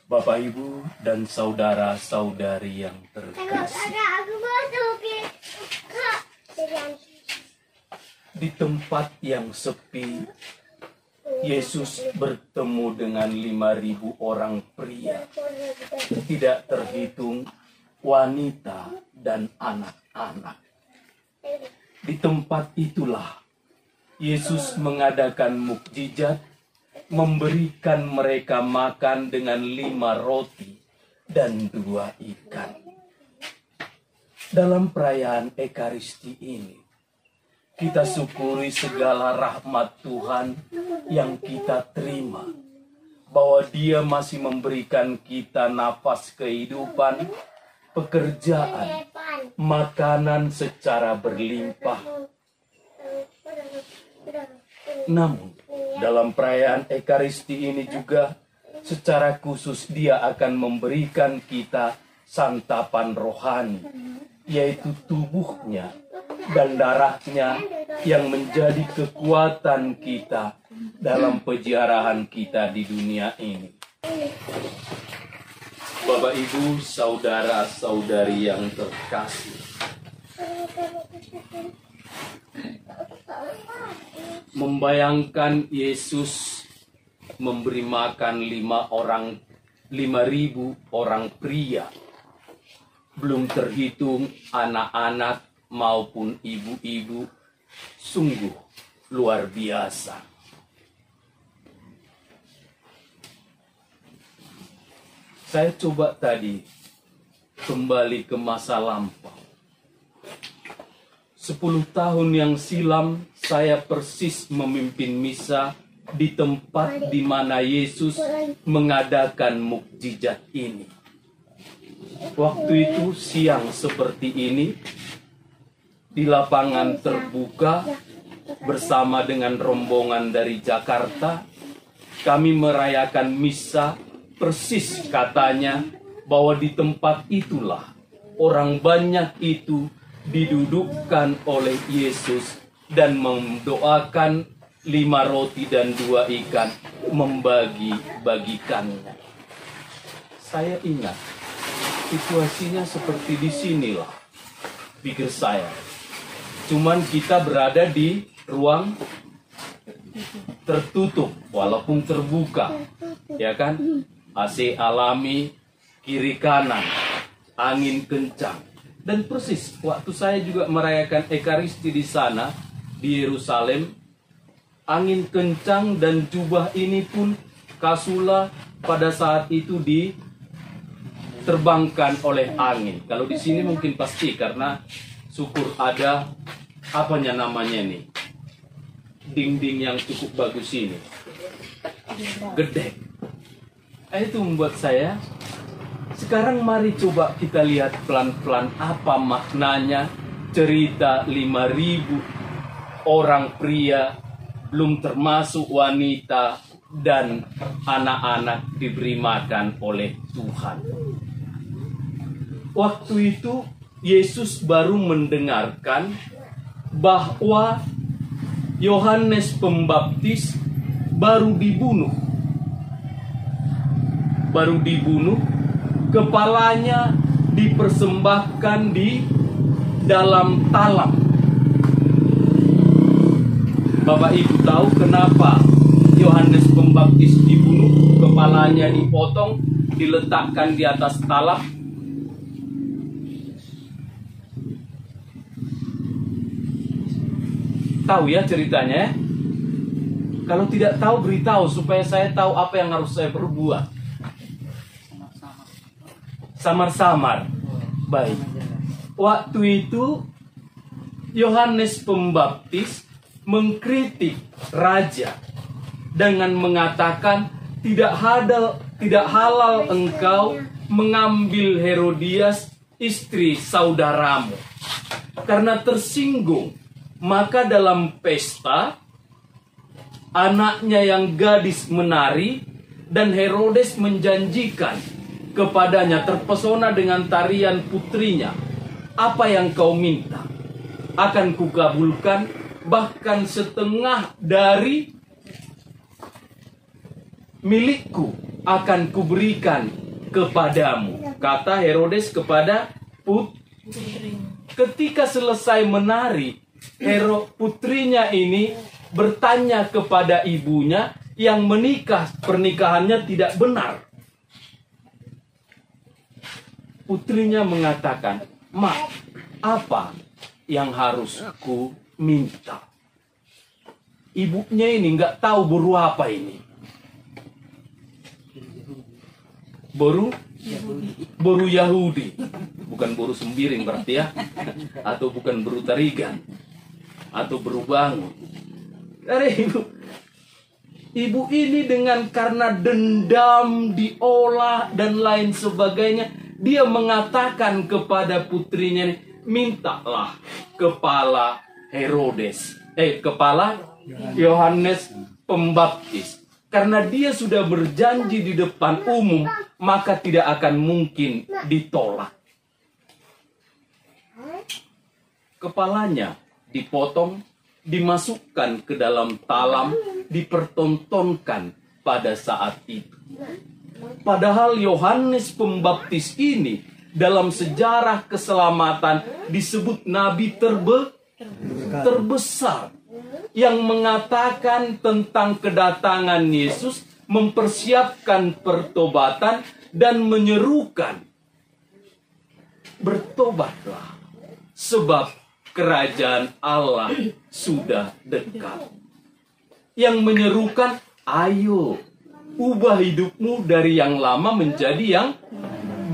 Bapak, Ibu, dan saudara-saudari yang terkasih, di tempat yang sepi, Yesus bertemu dengan 5.000 orang pria, tidak terhitung wanita dan anak-anak. Di tempat itulah Yesus mengadakan mukjizat, memberikan mereka makan dengan 5 roti dan 2 ikan. Dalam perayaan Ekaristi ini, kita syukuri segala rahmat Tuhan yang kita terima, bahwa Dia masih memberikan kita nafas kehidupan, pekerjaan, makanan secara berlimpah. Namun, dalam perayaan Ekaristi ini juga, secara khusus Dia akan memberikan kita santapan rohani, yaitu tubuhnya dan darahnya yang menjadi kekuatan kita dalam peziarahan kita di dunia ini. Bapak, Ibu, saudara-saudari yang terkasih, membayangkan Yesus memberi makan 5.000 orang pria, belum terhitung anak-anak maupun ibu-ibu, sungguh luar biasa. Saya coba tadi kembali ke masa lampau. 10 tahun yang silam, saya persis memimpin misa di tempat di mana Yesus mengadakan mukjizat ini. Waktu itu siang seperti ini, di lapangan terbuka bersama dengan rombongan dari Jakarta, kami merayakan misa persis katanya bahwa di tempat itulah orang banyak itu didudukkan oleh Yesus dan mendoakan 5 roti dan 2 ikan, membagi-bagikannya. Saya ingat situasinya seperti di sinilah, pikir saya. Cuman kita berada di ruang tertutup walaupun terbuka, ya kan? AC alami, kiri kanan, angin kencang. Dan persis waktu saya juga merayakan Ekaristi di sana, di Yerusalem, angin kencang dan jubah ini pun kasula pada saat itu diterbangkan oleh angin. Kalau di sini mungkin pasti karena syukur ada apanya namanya nih, dinding yang cukup bagus ini, gede. Itu membuat saya, sekarang mari coba kita lihat pelan-pelan apa maknanya cerita 5.000 orang pria, belum termasuk wanita dan anak-anak diberi makan oleh Tuhan. Waktu itu Yesus baru mendengarkan bahwa Yohanes Pembaptis baru dibunuh, kepalanya dipersembahkan di dalam talam. Bapak Ibu tahu kenapa Yohanes Pembaptis dibunuh, kepalanya dipotong, diletakkan di atas talam? Tahu ya ceritanya ya? Kalau tidak tahu, beritahu supaya saya tahu apa yang harus saya perbuat. Samar-samar. Baik. Waktu itu Yohanes Pembaptis mengkritik raja dengan mengatakan, tidak halal engkau mengambil Herodias, istri saudaramu. Karena tersinggung, maka dalam pesta anaknya yang gadis menari dan Herodes menjanjikan kepadanya, terpesona dengan tarian putrinya, apa yang kau minta akan kukabulkan, bahkan setengah dari milikku. akan kuberikan kepadamu. Kata Herodes kepada ketika selesai menari, putrinya ini bertanya kepada ibunya yang pernikahannya tidak benar. Putrinya mengatakan, "Mak, apa yang harus ku minta?" Ibunya ini nggak tahu boru apa ini. Boru Yahudi. Bukan boru sembiring berarti ya. Atau bukan boru tarigan. Atau boru bangun. Dari ibu ini karena dendam, diolah dan lain sebagainya, dia mengatakan kepada putrinya, mintalah kepala Yohanes Pembaptis. Karena dia sudah berjanji di depan umum, maka tidak akan mungkin ditolak. Kepalanya dipotong, dimasukkan ke dalam talam, dipertontonkan pada saat itu. Padahal Yohanes Pembaptis ini dalam sejarah keselamatan disebut nabi terbesar yang mengatakan tentang kedatangan Yesus, mempersiapkan pertobatan dan menyerukan, bertobatlah sebab kerajaan Allah sudah dekat. Yang menyerukan, ayo ubah hidupmu dari yang lama menjadi yang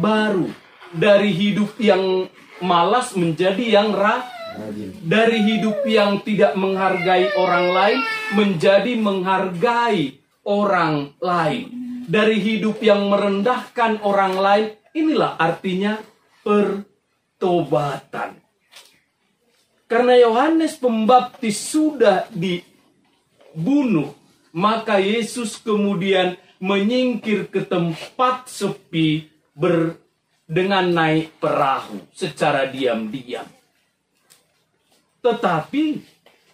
baru. Dari hidup yang malas menjadi yang dari hidup yang tidak menghargai orang lain menjadi menghargai orang lain. Dari hidup yang merendahkan orang lain, inilah artinya pertobatan. Karena Yohanes Pembaptis sudah dibunuh, maka Yesus kemudian menyingkir ke tempat sepi dengan naik perahu secara diam-diam. Tetapi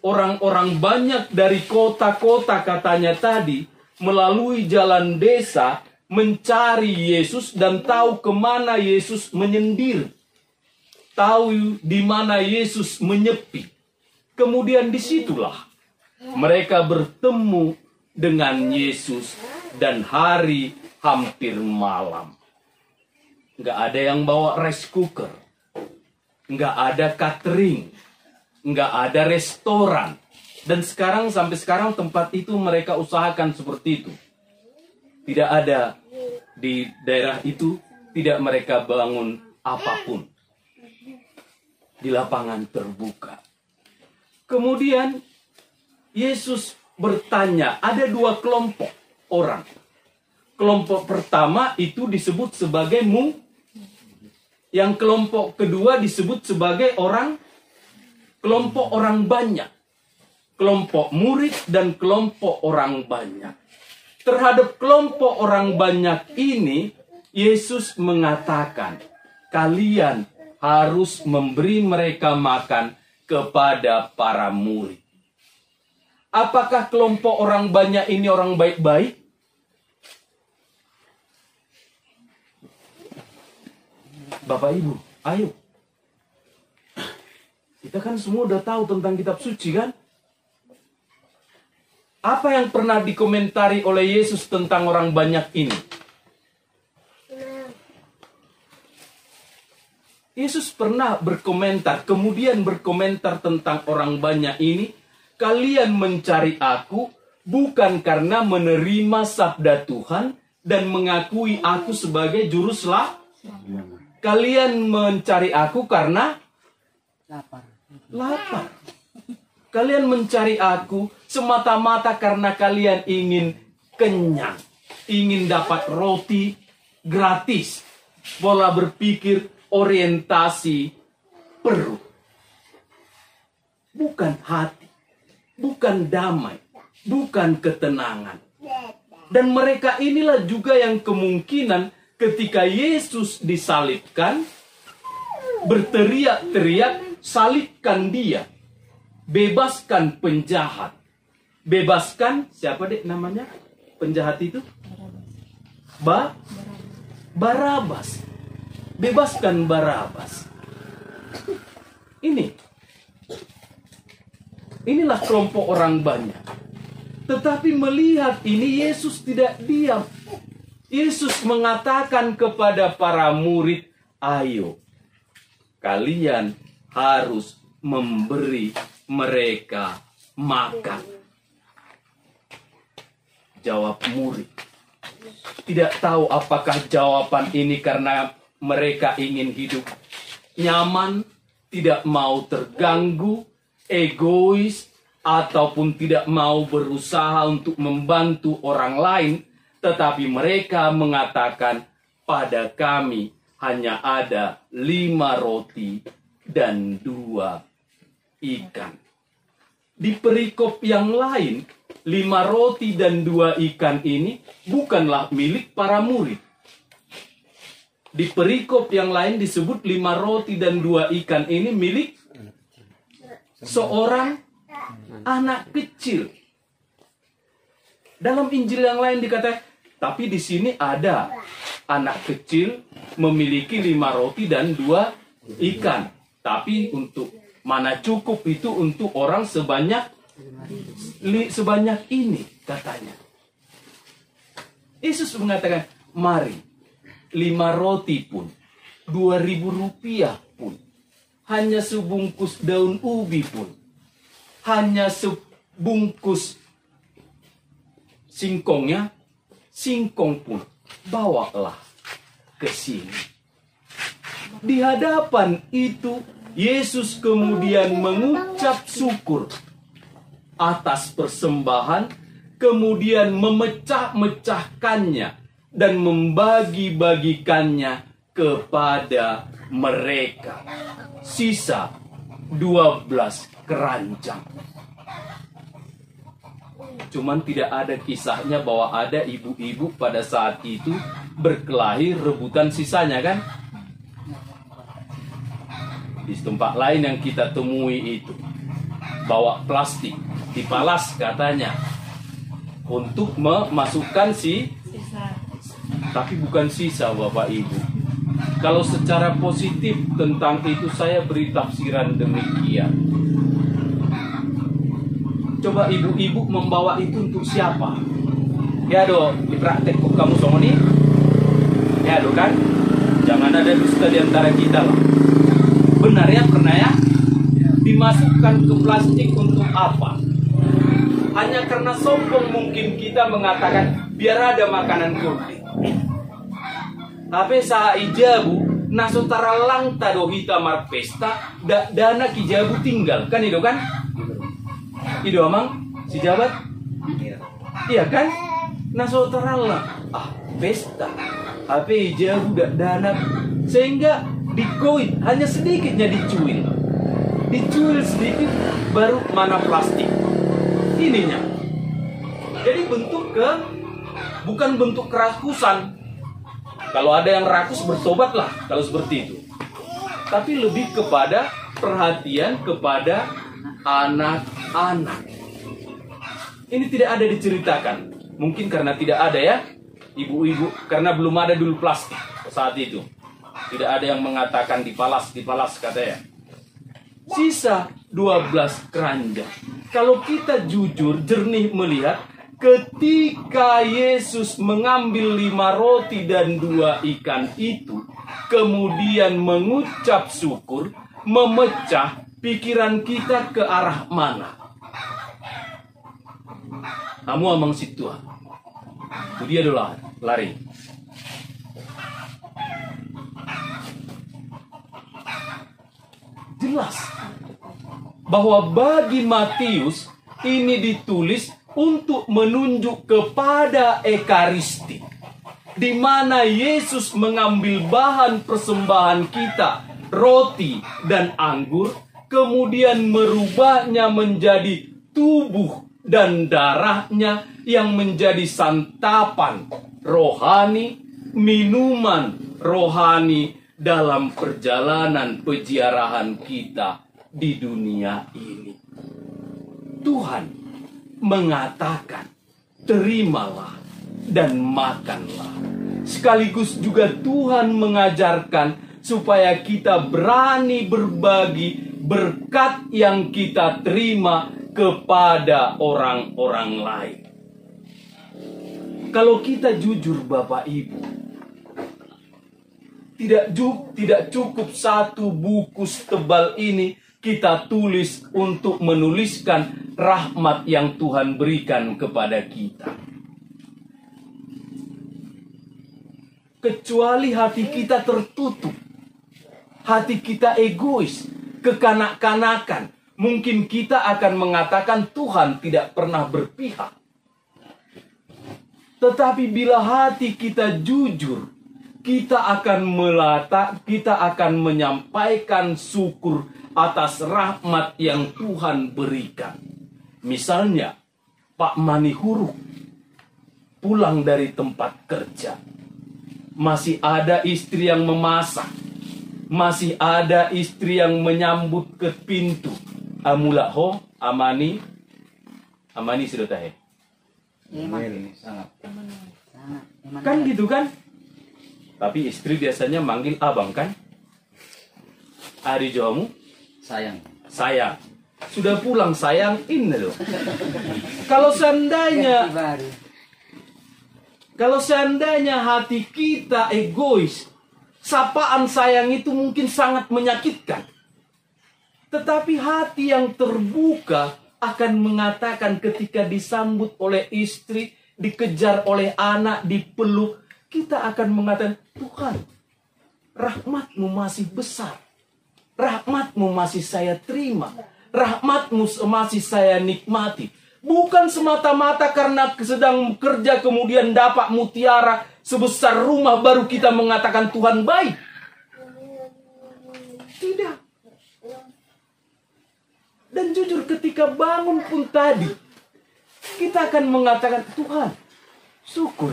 orang-orang banyak dari kota-kota katanya tadi melalui jalan desa mencari Yesus dan tahu kemana Yesus menyendiri. Tahu di mana Yesus menyepi. Kemudian disitulah mereka bertemu dengan Yesus dan hari hampir malam. Nggak ada yang bawa rice cooker. Nggak ada catering. Nggak ada restoran. Dan sampai sekarang tempat itu mereka usahakan seperti itu. Tidak ada di daerah itu, tidak mereka bangun apapun. Di lapangan terbuka. Kemudian Yesus bertanya, ada dua kelompok orang. Kelompok pertama itu disebut sebagai yang kelompok kedua disebut sebagai kelompok orang banyak. Kelompok murid dan kelompok orang banyak. Terhadap kelompok orang banyak ini, Yesus mengatakan, kalian harus memberi mereka makan kepada para murid. Apakah kelompok orang banyak ini orang baik-baik? Bapak Ibu, ayo. Kita kan semua udah tahu tentang kitab suci kan? Apa yang pernah dikomentari oleh Yesus tentang orang banyak ini? Yesus pernah kemudian berkomentar tentang orang banyak ini. Kalian mencari aku bukan karena menerima sabda Tuhan dan mengakui aku sebagai juru selamat. Kalian mencari aku karena lapar. Kalian mencari aku semata-mata karena kalian ingin kenyang. Ingin dapat roti gratis. Pola berpikir orientasi perut. Bukan hati. Bukan damai. Bukan ketenangan. Dan mereka inilah juga yang kemungkinan ketika Yesus disalibkan, berteriak-teriak, salibkan dia. Bebaskan penjahat. Bebaskan, siapa dek namanya? Penjahat itu? Barabas. Bebaskan Barabas. Inilah kelompok orang banyak. Tetapi melihat ini, Yesus tidak diam. Yesus mengatakan kepada para murid, ayo, kalian harus memberi mereka makan. Jawab murid. Tidak tahu apakah jawaban ini karena mereka ingin hidup nyaman, tidak mau terganggu, egois, ataupun tidak mau berusaha untuk membantu orang lain. Tetapi mereka mengatakan, pada kami hanya ada 5 roti dan 2 ikan. Di perikop yang lain, 5 roti dan 2 ikan ini bukanlah milik para murid. Di perikop yang lain disebut 5 roti dan 2 ikan ini milik seorang anak kecil. Dalam Injil yang lain dikatakan, tapi di sini ada anak kecil memiliki 5 roti dan 2 ikan. Tapi untuk mana cukup itu untuk orang sebanyak ini, katanya. Yesus mengatakan, mari, 5 roti pun, 2.000 rupiah pun, hanya sebungkus daun ubi pun, hanya sebungkus singkong pun, bawalah ke sini. Di hadapan itu, Yesus kemudian mengucap syukur atas persembahan, kemudian memecah-mecahkannya dan membagi-bagikannya kepada mereka. Sisa 12 keranjang. Cuman tidak ada kisahnya bahwa ada ibu-ibu pada saat itu berkelahi rebutan sisanya, kan? Di tempat lain yang kita temui itu, bawa plastik, dipalas katanya, untuk memasukkan sisa. Tapi bukan sisa, Bapak Ibu. Kalau secara positif tentang itu saya beri tafsiran demikian. Coba ibu-ibu membawa itu untuk siapa? Ya do, di praktek kok kamu semua nih. Ya do kan? Jangan ada dusta di antara kita lah. Benar ya, pernah ya? Dimasukkan ke plastik untuk apa? Hanya karena sombong mungkin kita mengatakan biar ada makanan kurdi. Tapi sa ijabu nasutara langta do hita marpesta dana kijabu tinggal kan itu kan? Itu amang si jabat? Iya kan? Nasutara lang pesta. Tapi ijabu dana sehingga dikoin hanya sedikitnya dicuil sedikit baru mana plastik ininya. Jadi bukan bentuk kerakusan. Kalau ada yang rakus bertobatlah kalau seperti itu. Tapi lebih kepada perhatian kepada anak-anak. Ini tidak ada diceritakan. Mungkin karena tidak ada ya, ibu-ibu, karena belum ada dulu plastik saat itu. Tidak ada yang mengatakan dipalas katanya. Sisa 12 keranjang. Kalau kita jujur, jernih melihat, ketika Yesus mengambil 5 roti dan 2 ikan itu, kemudian mengucap syukur, memecah, pikiran kita ke arah mana? Kamu amang situ. Itu dia dulu lari. Jelas bahwa bagi Matius ini ditulis untuk menunjuk kepada Ekaristi, di mana Yesus mengambil bahan persembahan kita, roti dan anggur, kemudian merubahnya menjadi tubuh dan darahnya yang menjadi santapan rohani, minuman rohani dalam perjalanan peziarahan kita di dunia ini. Tuhan mengatakan, terimalah dan makanlah. Sekaligus juga Tuhan mengajarkan supaya kita berani berbagi berkat yang kita terima kepada orang-orang lain. Kalau kita jujur Bapak Ibu, tidak cukup satu buku tebal ini kita tulis untuk menuliskan rahmat yang Tuhan berikan kepada kita. Kecuali hati kita tertutup, hati kita egois, kekanak-kanakan, mungkin kita akan mengatakan Tuhan tidak pernah berpihak. Tetapi bila hati kita jujur, kita akan menyampaikan syukur atas rahmat yang Tuhan berikan. Misalnya, Pak Mani Huruk pulang dari tempat kerja. Masih ada istri yang memasak. Masih ada istri yang menyambut ke pintu. Amula ho, Amani sudah tahu. Kan gitu kan? Tapi istri biasanya manggil abang kan? Ari Jomu? Sayang. Sayang. Sudah pulang sayang ini loh. Kalau seandainya hati kita egois, sapaan sayang itu mungkin sangat menyakitkan. Tetapi hati yang terbuka akan mengatakan ketika disambut oleh istri, dikejar oleh anak, dipeluk, kita akan mengatakan, Tuhan, rahmat-Mu masih besar. Rahmat-Mu masih saya terima. Rahmat-Mu masih saya nikmati. Bukan semata-mata karena sedang kerja kemudian dapat mutiara sebesar rumah baru kita mengatakan Tuhan baik. Tidak. Dan jujur ketika bangun pun tadi, kita akan mengatakan, Tuhan, syukur.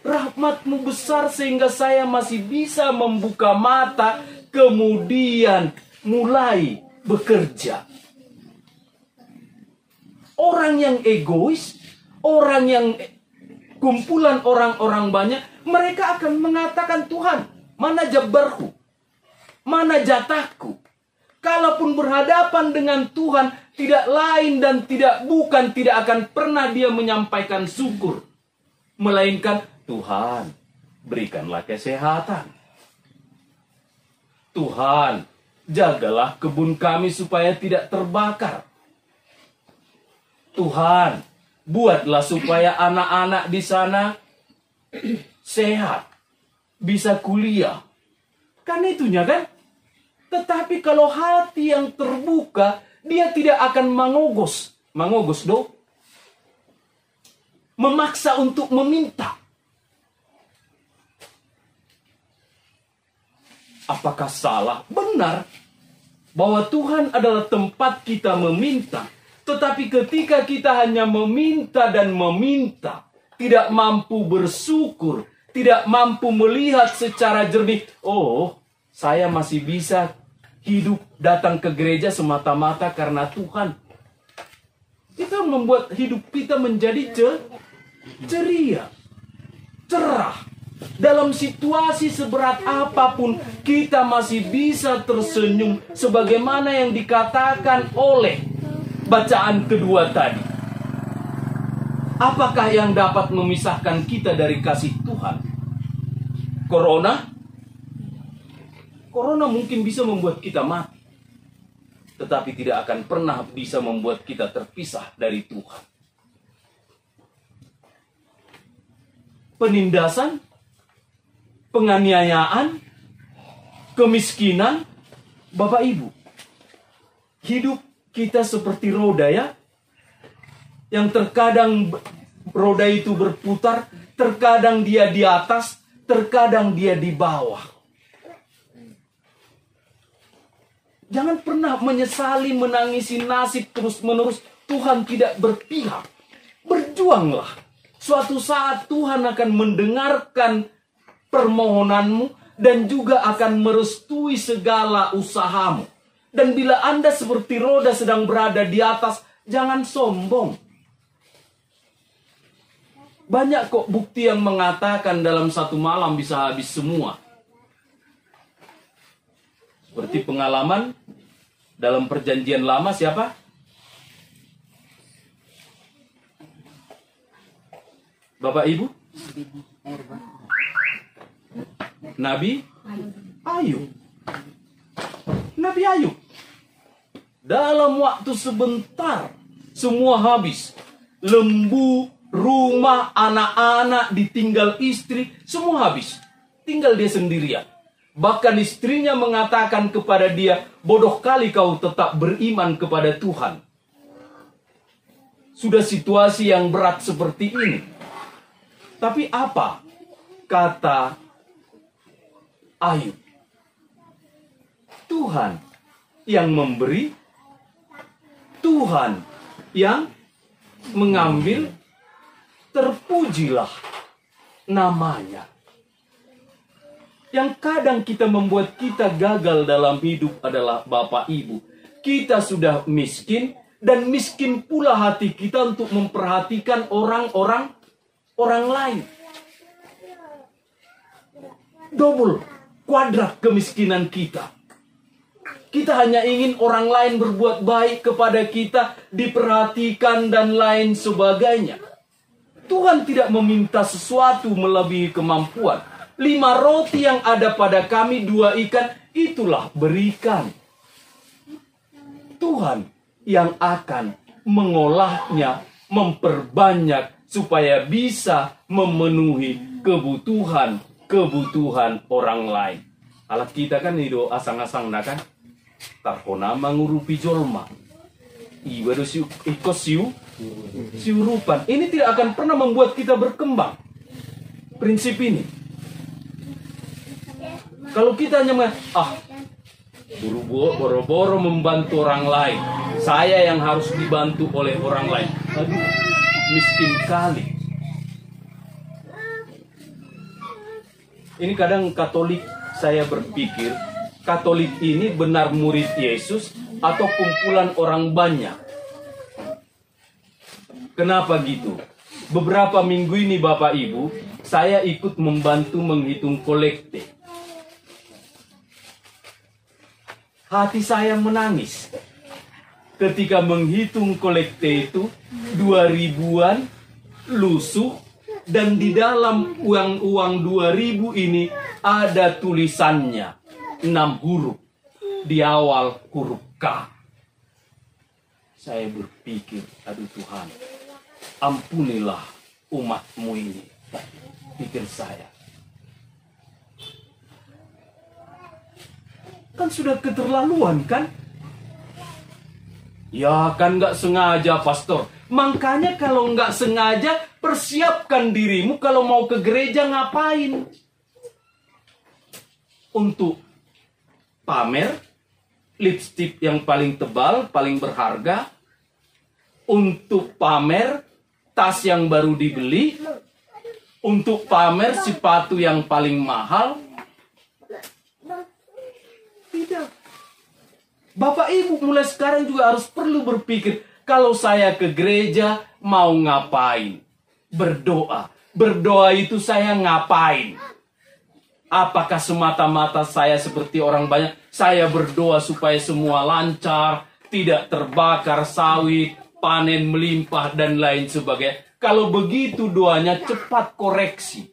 Rahmat-Mu besar sehingga saya masih bisa membuka mata, kemudian mulai bekerja. Orang yang egois, orang yang kumpulan orang-orang banyak, mereka akan mengatakan, Tuhan, mana jabarku? Mana jatahku? Kalaupun berhadapan dengan Tuhan, tidak lain dan tidak akan pernah dia menyampaikan syukur. Melainkan, Tuhan, berikanlah kesehatan. Tuhan, jagalah kebun kami supaya tidak terbakar. Tuhan, buatlah supaya anak-anak di sana sehat, bisa kuliah. Kan itunya kan? Tetapi kalau hati yang terbuka, dia tidak akan mengogos memaksa untuk meminta. Apakah salah? Benar. Bahwa Tuhan adalah tempat kita meminta. Tetapi ketika kita hanya meminta dan meminta, tidak mampu bersyukur, tidak mampu melihat secara jernih, oh, saya masih bisa hidup datang ke gereja semata-mata karena Tuhan. Itu membuat hidup kita menjadi ceria, cerah. Dalam situasi seberat apapun, kita masih bisa tersenyum sebagaimana yang dikatakan oleh bacaan kedua tadi. Apakah yang dapat memisahkan kita dari kasih Tuhan? Corona mungkin bisa membuat kita mati, tetapi tidak akan pernah bisa membuat kita terpisah dari Tuhan. Penindasan, penganiayaan, kemiskinan, Bapak Ibu, hidup kita seperti roda ya, yang terkadang roda itu berputar, terkadang dia di atas, terkadang dia di bawah. Jangan pernah menyesali, menangisi nasib terus-menerus. Tuhan tidak berpihak. Berjuanglah. Suatu saat Tuhan akan mendengarkan permohonanmu dan juga akan merestui segala usahamu. Dan bila Anda seperti roda sedang berada di atas, jangan sombong. Banyak kok bukti yang mengatakan dalam satu malam bisa habis semua. Seperti pengalaman dalam perjanjian lama siapa? Bapak Ibu? Nabi Ayub. Nabi Ayub. Dalam waktu sebentar semua habis. Lembu, rumah, anak-anak, ditinggal istri, semua habis. Tinggal dia sendirian. Bahkan istrinya mengatakan kepada dia, bodoh kali kau tetap beriman kepada Tuhan. Sudah situasi yang berat seperti ini. Tapi apa kata Ayub? Tuhan yang memberi, Tuhan yang mengambil, terpujilah namanya. Yang kadang kita membuat kita gagal dalam hidup adalah Bapak Ibu. Kita sudah miskin, dan miskin pula hati kita untuk memperhatikan orang lain. Double, kuadrat kemiskinan kita. Kita hanya ingin orang lain berbuat baik kepada kita, diperhatikan dan lain sebagainya. Tuhan tidak meminta sesuatu melebihi kemampuan. 5 roti yang ada pada kami, 2 ikan, itulah berikan. Tuhan yang akan mengolahnya, memperbanyak, supaya bisa memenuhi kebutuhan orang lain. Alat kita kan itu asang-asang kan? Tarkona mengurupi jolma. Iwa do siurupan. Ini tidak akan pernah membuat kita berkembang. Prinsip ini. Kalau kita hanya boro-boro membantu orang lain, saya yang harus dibantu oleh orang lain. Aduh, miskin kali. Ini kadang Katolik, saya berpikir Katolik ini benar murid Yesus atau kumpulan orang banyak. Kenapa gitu? Beberapa minggu ini Bapak Ibu, saya ikut membantu menghitung kolekte. Hati saya menangis ketika menghitung kolekte itu 2.000-an lusuh, dan di dalam uang 2.000 ini ada tulisannya 6 huruf. Di awal huruf K. Saya berpikir, aduh Tuhan, ampunilah umatmu ini. Pikir saya. Kan sudah keterlaluan kan? Ya kan nggak sengaja, pastor. Makanya kalau nggak sengaja, persiapkan dirimu kalau mau ke gereja ngapain? Untuk pamer lipstik yang paling tebal, paling berharga. Untuk pamer tas yang baru dibeli. Untuk pamer sepatu yang paling mahal. Tidak. Bapak Ibu mulai sekarang juga harus perlu berpikir, kalau saya ke gereja mau ngapain? Berdoa. Berdoa itu saya ngapain? Apakah semata-mata saya seperti orang banyak? Saya berdoa supaya semua lancar, tidak terbakar sawit, panen melimpah dan lain sebagainya. Kalau begitu doanya cepat koreksi.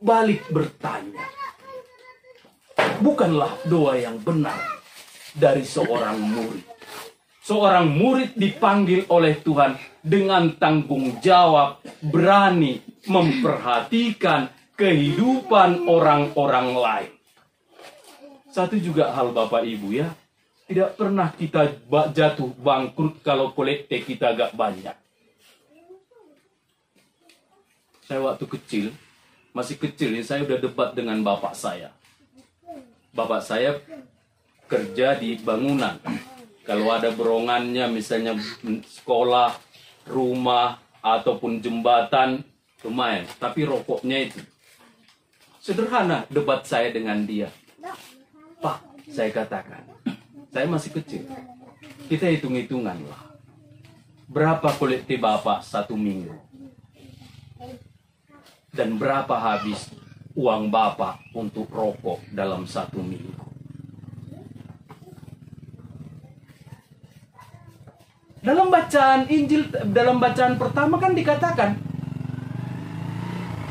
Balik bertanya. Bukanlah doa yang benar dari seorang murid. Seorang murid dipanggil oleh Tuhan dengan tanggung jawab, berani memperhatikan kehidupan orang-orang lain. Satu juga hal Bapak Ibu ya, tidak pernah kita jatuh bangkrut kalau kolekte kita agak banyak. Saya waktu kecil, masih kecil ya, saya udah debat dengan bapak saya. Bapak saya kerja di bangunan. Kalau ada berongannya, misalnya sekolah, rumah, ataupun jembatan, lumayan. Tapi rokoknya itu. Sederhana debat saya dengan dia. Pak, saya katakan, saya masih kecil. Kita hitung-hitungan lah. Berapa kolektif Bapak 1 minggu? Dan berapa habis uang Bapak untuk rokok dalam 1 minggu? Dalam bacaan Injil, dalam bacaan pertama kan dikatakan,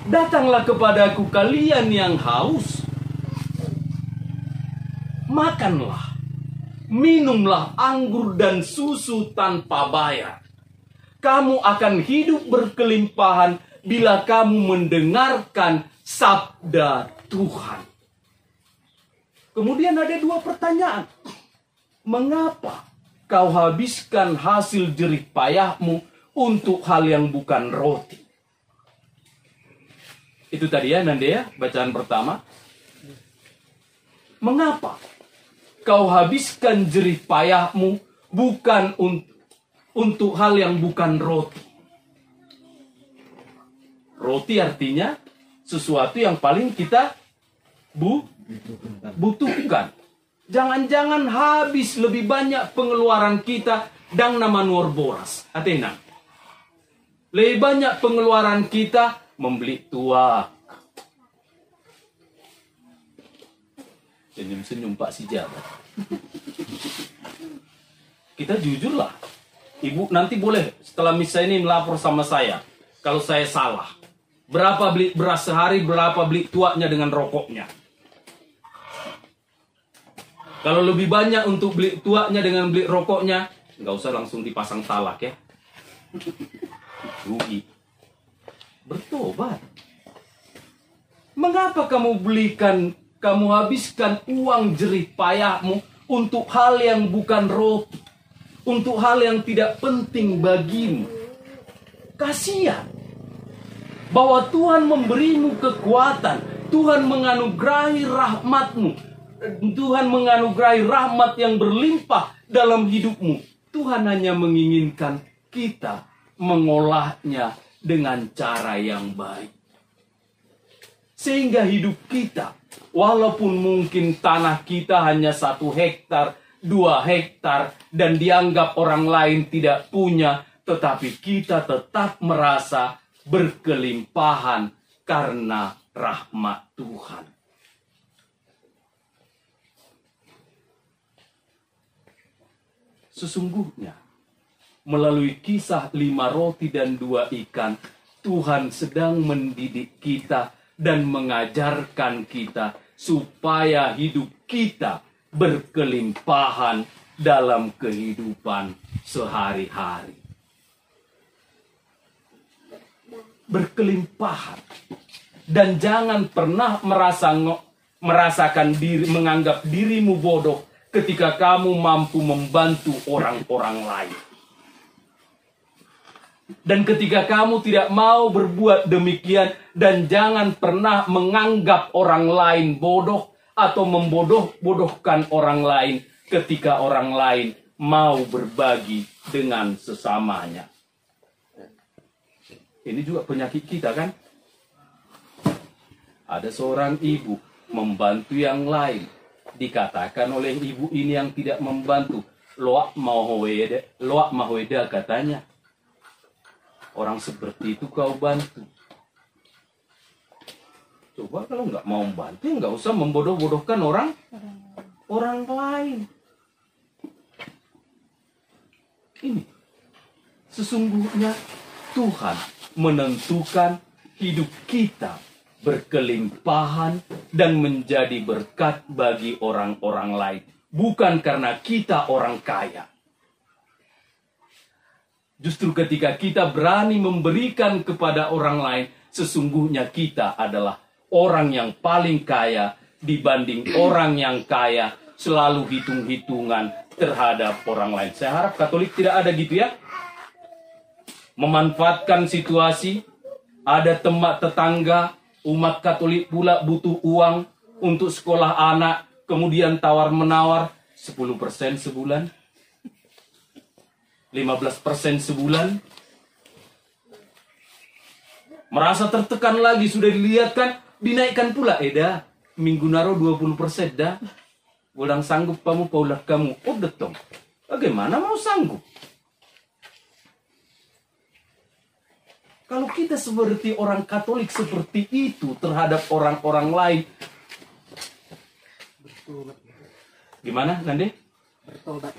datanglah kepadaku kalian yang haus, makanlah, minumlah anggur dan susu tanpa bayar. Kamu akan hidup berkelimpahan bila kamu mendengarkan sabda Tuhan. Kemudian ada 2 pertanyaan. Mengapa kau habiskan hasil jerih payahmu untuk hal yang bukan roti? Itu tadi ya, Nandea, bacaan pertama. Mengapa kau habiskan jerih payahmu bukan untuk hal yang bukan roti? Roti artinya sesuatu yang paling kita butuhkan. Jangan-jangan habis lebih banyak pengeluaran kita dang nama nuor boras. Atena. Lebih banyak pengeluaran kita membeli tuak. Senyum-senyum Pak Sijabat. Kita jujurlah. Ibu nanti boleh setelah misa ini melapor sama saya kalau saya salah. Berapa beli beras sehari, berapa beli tuaknya dengan rokoknya. Kalau lebih banyak untuk beli tuaknya dengan beli rokoknya, nggak usah langsung dipasang talak ya. Rugi. Bertobat. Mengapa kamu habiskan uang jerih payahmu untuk hal yang bukan roti? Untuk hal yang tidak penting bagimu. Kasihan. Bahwa Tuhan memberimu kekuatan. Tuhan menganugerahi rahmat-Mu. Tuhan menganugerahi rahmat yang berlimpah dalam hidupmu. Tuhan hanya menginginkan kita mengolahnya dengan cara yang baik. Sehingga hidup kita, walaupun mungkin tanah kita hanya 1 hektar, 2 hektar, dan dianggap orang lain tidak punya, tetapi kita tetap merasa berkelimpahan karena rahmat Tuhan. Sesungguhnya, melalui kisah 5 roti dan 2 ikan, Tuhan sedang mendidik kita dan mengajarkan kita supaya hidup kita berkelimpahan dalam kehidupan sehari-hari. Berkelimpahan. Dan jangan pernah menganggap dirimu bodoh ketika kamu mampu membantu orang-orang lain. Dan ketika kamu tidak mau berbuat demikian, dan jangan pernah menganggap orang lain bodoh atau membodoh-bodohkan orang lain ketika orang lain mau berbagi dengan sesamanya. Ini juga penyakit kita kan? Ada seorang ibu membantu yang lain. Dikatakan oleh ibu ini yang tidak membantu, loak mahweda katanya. Orang seperti itu kau bantu. Coba kalau nggak mau membantu, nggak usah membodoh-bodohkan orang lain. Ini sesungguhnya Tuhan menentukan hidup kita berkelimpahan dan menjadi berkat bagi orang-orang lain. Bukan karena kita orang kaya. Justru ketika kita berani memberikan kepada orang lain, sesungguhnya kita adalah orang yang paling kaya dibanding orang yang kaya selalu hitung-hitungan terhadap orang lain. Saya harap Katolik tidak ada gitu ya. Memanfaatkan situasi, ada tetangga, umat Katolik pula butuh uang untuk sekolah anak, kemudian tawar-menawar 10% sebulan, 15% sebulan. Merasa tertekan lagi, sudah dilihat kan, dinaikkan pula. Dah, minggu naro 20% dah. Ulang sanggup kamu, paulat kamu. Oh detong, bagaimana mau sanggup? Kalau kita seperti orang Katolik seperti itu terhadap orang-orang lain, gimana Nande? Bertobat.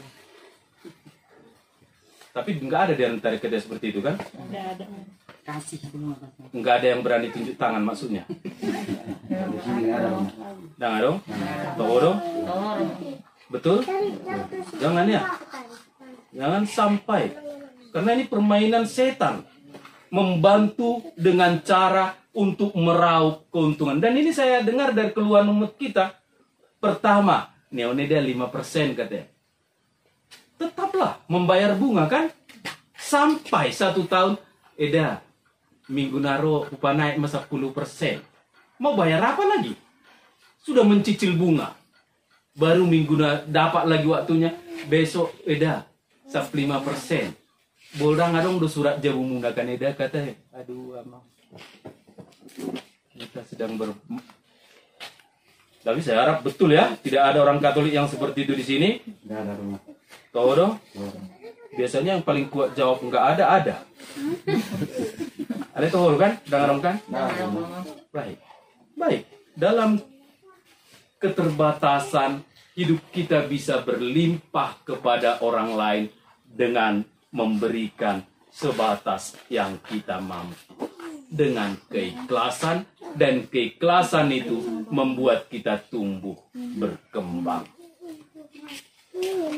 Tapi nggak ada di antara kita seperti itu kan? Nggak ada. Kasih semua. Nggak ada yang berani tunjuk tangan maksudnya. Nah dong, tahu dong. Betul? Jangan ya. Jangan sampai. Karena ini permainan setan. Membantu dengan cara untuk meraup keuntungan. Dan ini saya dengar dari keluhan umat kita. Pertama, neoneda 5% katanya. Tetaplah membayar bunga kan? Sampai 1 tahun, eda, minggu naro upah naik 10%. Mau bayar apa lagi? Sudah mencicil bunga. Baru minggu dapat lagi waktunya, besok eda, 5%. Boldang adong do surat jabu menggunakan eda kata, aduh amang. Kita sedang Tapi saya harap betul ya, tidak ada orang Katolik yang seperti itu di sini. Nggak ada rumah. Tahu dong? Biasanya yang paling kuat jawab nggak ada. Ada tahu kan? Dengar kan? Baik. Baik. Dalam keterbatasan hidup kita bisa berlimpah kepada orang lain dengan memberikan sebatas yang kita mampu. Dengan keikhlasan, dan keikhlasan itu membuat kita tumbuh berkembang.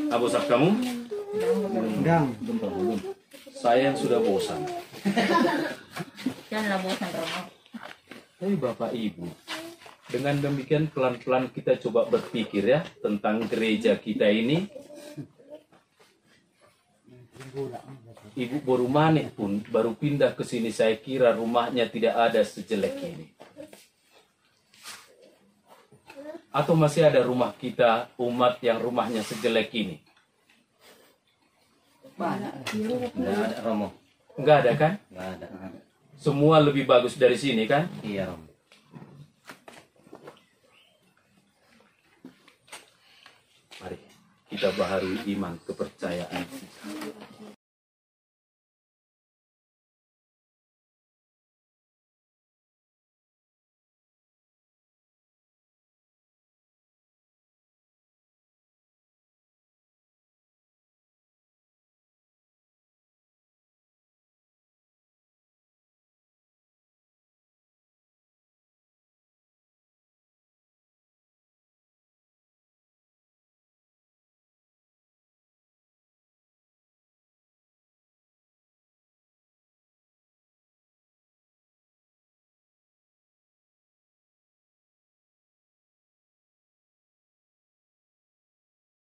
Abu Sab kamu? Saya yang sudah bosan. Janganlah bosan Romo. Tapi Bapak Ibu, dengan demikian pelan-pelan kita coba berpikir ya tentang gereja kita ini. Ibu baru manik pun baru pindah ke sini, saya kira rumahnya tidak ada sejelek ini. Atau masih ada rumah kita, umat yang rumahnya sejelek ini? Nggak ada Romo. Enggak ada kan? Nggak ada. Semua lebih bagus dari sini kan? Iya Romo. Mari kita baharui iman kepercayaan